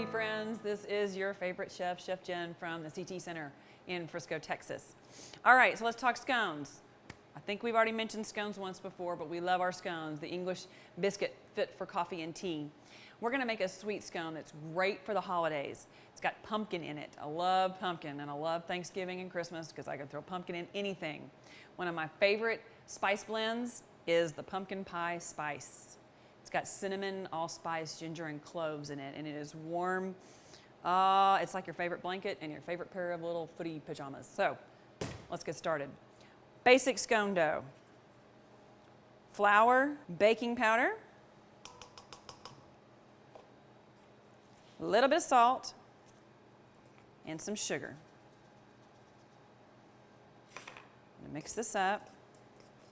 foodie friends. This is your favorite chef, Chef Jen from the CTE Center in Frisco, Texas. All right, so let's talk scones. I think we've already mentioned scones once before, but we love our scones, the English biscuit fit for coffee and tea. We're gonna make a sweet scone that's great for the holidays. It's got pumpkin in it. I love pumpkin, and I love Thanksgiving and Christmas because I can throw pumpkin in anything. One of my favorite spice blends is the pumpkin pie spice. It's got cinnamon, allspice, ginger, and cloves in it, and it is warm. It's like your favorite blanket and your favorite pair of little footy pajamas. So let's get started. Basic scone dough. Flour, baking powder, a little bit of salt, and some sugar. I'm gonna mix this up,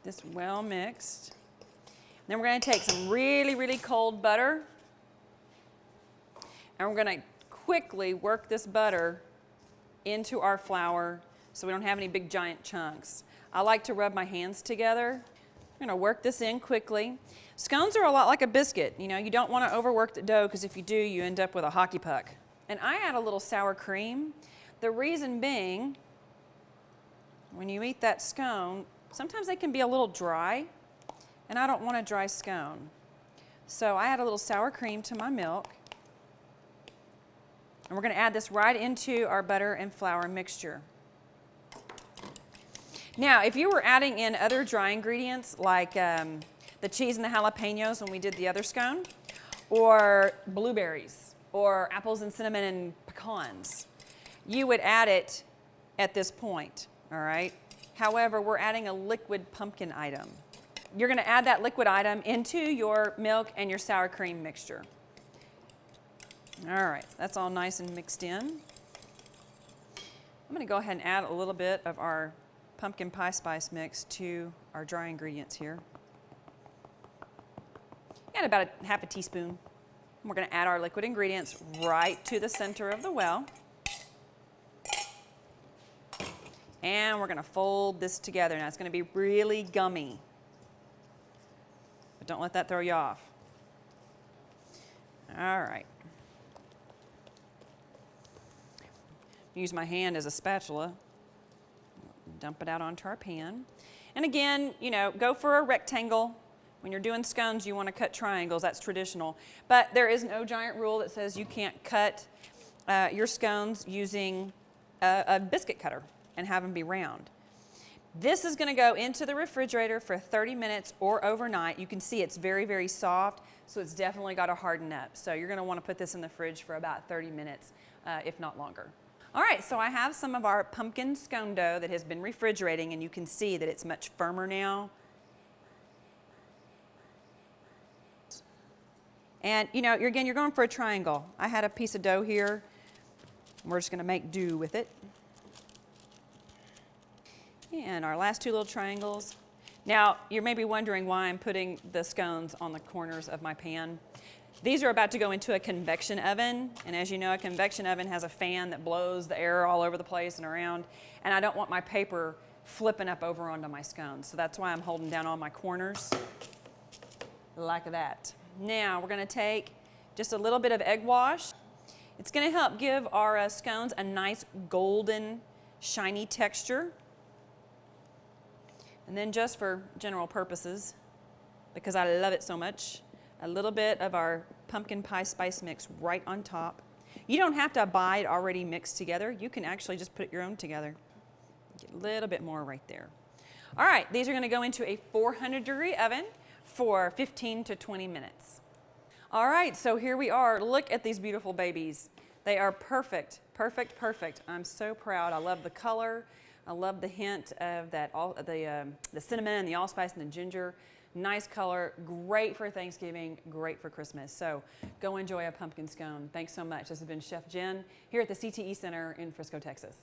this well mixed. Then we're gonna take some really, really cold butter, and we're gonna quickly work this butter into our flour so we don't have any big giant chunks. I like to rub my hands together. I'm gonna work this in quickly. Scones are a lot like a biscuit. You know, you don't wanna overwork the dough because if you do, you end up with a hockey puck. And I add a little sour cream. The reason being, when you eat that scone, sometimes they can be a little dry, and I don't want a dry scone. So I add a little sour cream to my milk, and we're gonna add this right into our butter and flour mixture. Now, if you were adding in other dry ingredients like the cheese and the jalapenos when we did the other scone, or blueberries, or apples and cinnamon and pecans, you would add it at this point, all right? However, we're adding a liquid pumpkin item. You're gonna add that liquid item into your milk and your sour cream mixture. All right, that's all nice and mixed in. I'm gonna go ahead and add a little bit of our pumpkin pie spice mix to our dry ingredients here. Add about half a teaspoon. We're gonna add our liquid ingredients right to the center of the well. And we're gonna fold this together. Now it's gonna be really gummy, but don't let that throw you off. All right. Use my hand as a spatula. Dump it out onto our pan. And again, you know, go for a rectangle. When you're doing scones, you want to cut triangles. That's traditional. But there is no giant rule that says you can't cut your scones using a biscuit cutter and have them be round. This is going to go into the refrigerator for 30 minutes or overnight. You can see it's very, very soft, so it's definitely got to harden up. So you're going to want to put this in the fridge for about 30 minutes, if not longer. All right, so I have some of our pumpkin scone dough that has been refrigerating, and you can see that it's much firmer now. And you know, you're going for a triangle. I had a piece of dough here. We're just gonna make do with it. And our last two little triangles. Now, you may be wondering why I'm putting the scones on the corners of my pan. These are about to go into a convection oven, and as you know, a convection oven has a fan that blows the air all over the place and around, and I don't want my paper flipping up over onto my scones, so that's why I'm holding down all my corners like that. Now, we're gonna take just a little bit of egg wash. It's gonna help give our scones a nice golden, shiny texture. And then just for general purposes, because I love it so much, a little bit of our pumpkin pie spice mix right on top. You don't have to buy it already mixed together. You can actually just put your own together. Get a little bit more right there. All right, these are gonna go into a 400-degree oven for 15 to 20 minutes. All right, so here we are. Look at these beautiful babies. They are perfect, perfect, perfect. I'm so proud. I love the color. I love the hint of that, the cinnamon and the allspice and the ginger. Nice color, great for Thanksgiving, great for Christmas. So go enjoy a pumpkin scone. Thanks so much. This has been Chef Jen here at the CTE Center in Frisco, Texas.